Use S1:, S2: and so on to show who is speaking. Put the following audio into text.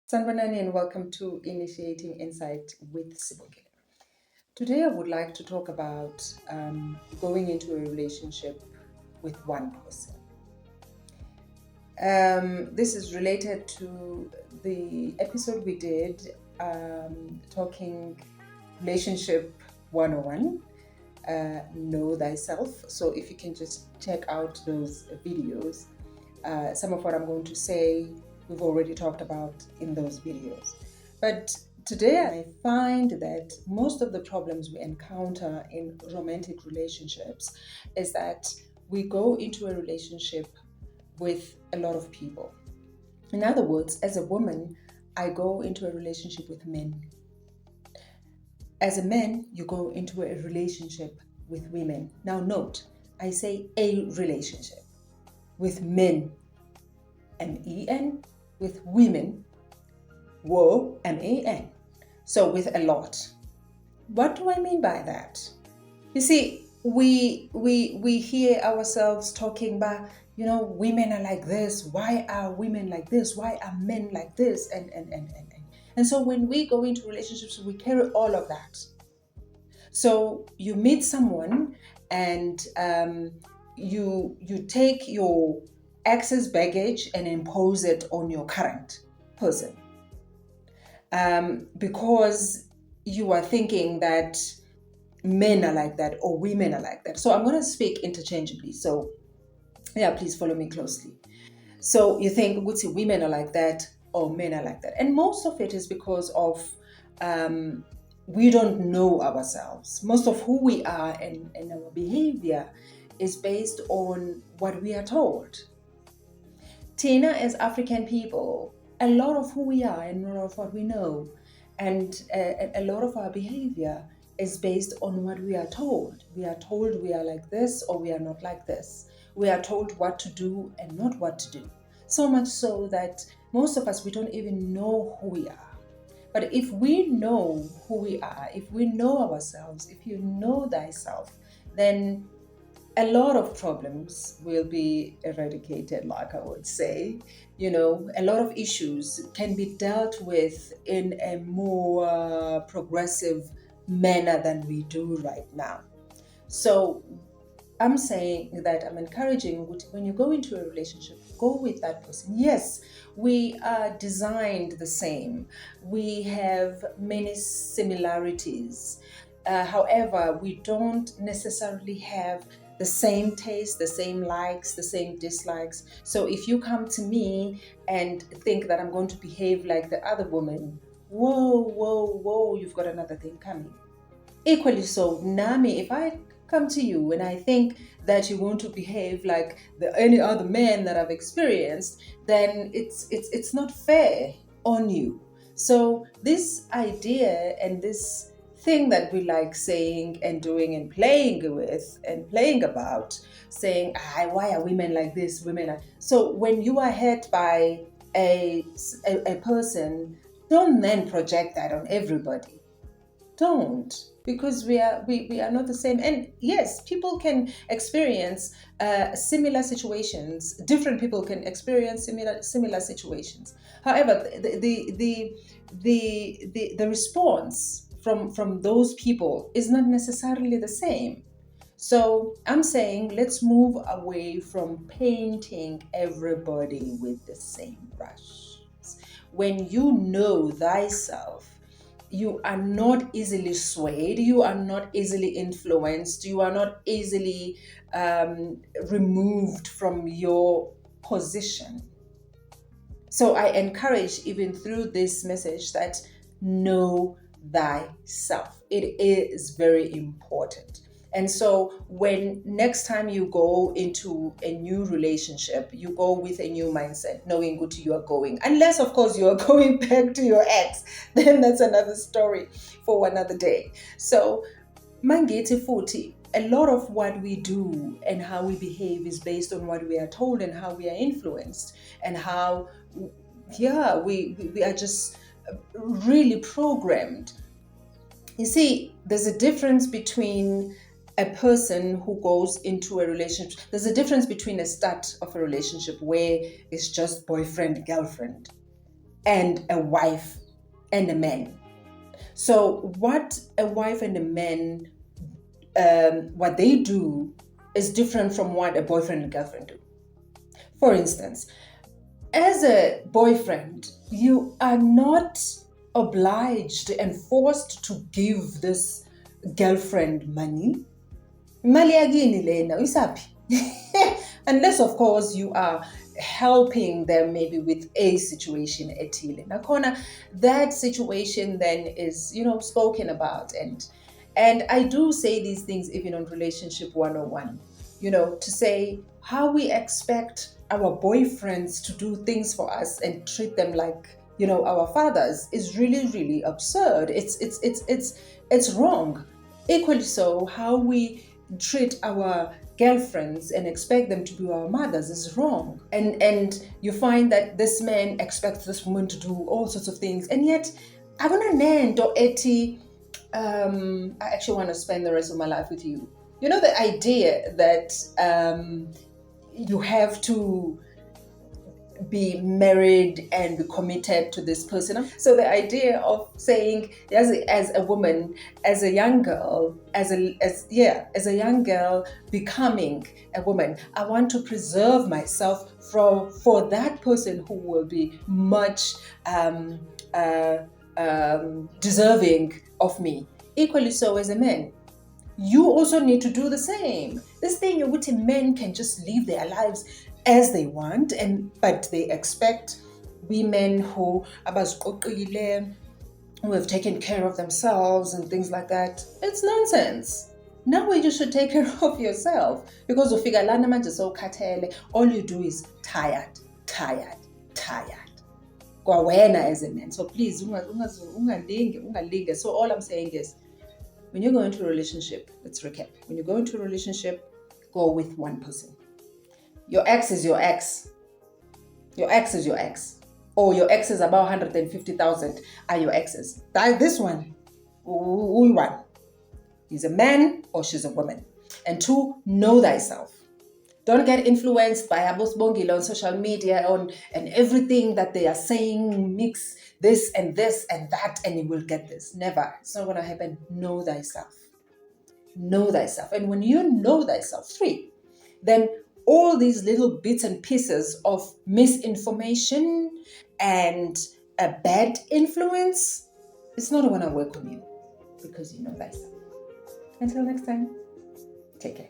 S1: Sanbanani and welcome to Initiating Insight with Sibongile. Today I would like to talk about going into a relationship with one person. This is related to the episode we did talking relationship 101, know thyself. So if you can just check out those videos, some of what I'm going to say we've already talked about in those videos. But today I find that most of the problems we encounter in romantic relationships is that we go into a relationship with a lot of people. In other words, as a woman, I go into a relationship with men. As a man, you go into a relationship with women. Now note, I say a relationship with men, M-E-N, with women, wo, M-A-N. So with a lot. What do I mean by that? You see, we hear ourselves talking about, women are like this. Why are women like this? Why are men like this? And so when we go into relationships, we carry all of that. So you meet someone and you take your excess baggage and impose it on your current person because you are thinking that men are like that or women are like that. So I'm going to speak interchangeably. So yeah, please follow me closely. So you think women are like that or men are like that. And most of it is because of we don't know ourselves. Most of who we are and our behavior is based on what we are told. Tina, as African people, a lot of who we are and a lot of what we know and a lot of our behavior is based on what we are told. We are told we are like this or we are not like this. We are told what to do and not what to do. So much so that most of us, we don't even know who we are. But if we know who we are, if we know ourselves, if you know thyself, then a lot of problems will be eradicated, like I would say. A lot of issues can be dealt with in a more progressive manner than we do right now. So I'm saying that I'm encouraging when you go into a relationship, go with that person. Yes, we are designed the same. We have many similarities. However, we don't necessarily have the same taste, the same likes, the same dislikes. So if you come to me and think that I'm going to behave like the other woman, whoa, you've got another thing coming. Equally so, Nami, if I come to you and I think that you want to behave like any other man that I've experienced, then it's not fair on you. So this idea and this thing that we like saying and doing and playing with and playing about, saying, why are women like this? Women are. So when you are hurt by a person, don't then project that on everybody. Don't, because we are not the same. And yes, people can experience similar situations. Different people can experience similar situations. However, the response from those people is not necessarily the same. So I'm saying let's move away from painting everybody with the same brush. When you know thyself, you are not easily swayed, you are not easily influenced, you are not easily removed from your position. So I encourage, even through this message, that know thyself. It is very important. And so when next time you go into a new relationship, you go with a new mindset, knowing good you are going. Unless, of course, you are going back to your ex, then that's another story for another day. So, Mangiti Futi, a lot of what we do and how we behave is based on what we are told and how we are influenced and how, we are just really programmed. You see, there's a difference between a person who goes into a relationship. There's a difference between a start of a relationship where it's just boyfriend, girlfriend, and a wife and a man. So what a wife and a man, what they do is different from what a boyfriend and girlfriend do. For instance, as a boyfriend, you are not obliged and forced to give this girlfriend money. Imali yakini lena isaphi? Unless of course you are helping them maybe with a situation ethile. Nakhona that situation then is, spoken about, and I do say these things even on relationship 101, to say how we expect our boyfriends to do things for us and treat them like, our fathers is really, really absurd. It's wrong. Equally so, how we treat our girlfriends and expect them to be our mothers is wrong. And you find that this man expects this woman to do all sorts of things, and yet I actually want to spend the rest of my life with you. The idea that you have to be married and be committed to this person. So the idea of saying, as a woman, as a young girl, as a young girl becoming a woman, I want to preserve myself for that person who will be much deserving of me. Equally so as a man. You also need to do the same. This thing in which men can just live their lives as they want, but they expect women who have taken care of themselves and things like that. It's nonsense. Now you should take care of yourself, because all you do is tired. Kwawena as a man. So please, ungalinge. So all I'm saying is, when you go into a relationship, let's recap. When you go into a relationship, go with one person. Your ex is your ex. Your ex is your ex. Or your ex is about 150,000 are your exes. This one, who one? He's a man or she's a woman. And 2, know thyself. Don't get influenced by Sibongile on social media and everything that they are saying, mix this and that, and you will get this. Never. It's not going to happen. Know thyself. Know thyself. And when you know thyself, 3, then all these little bits and pieces of misinformation and a bad influence, it's not going to work on you, because you know thyself. Until next time, take care.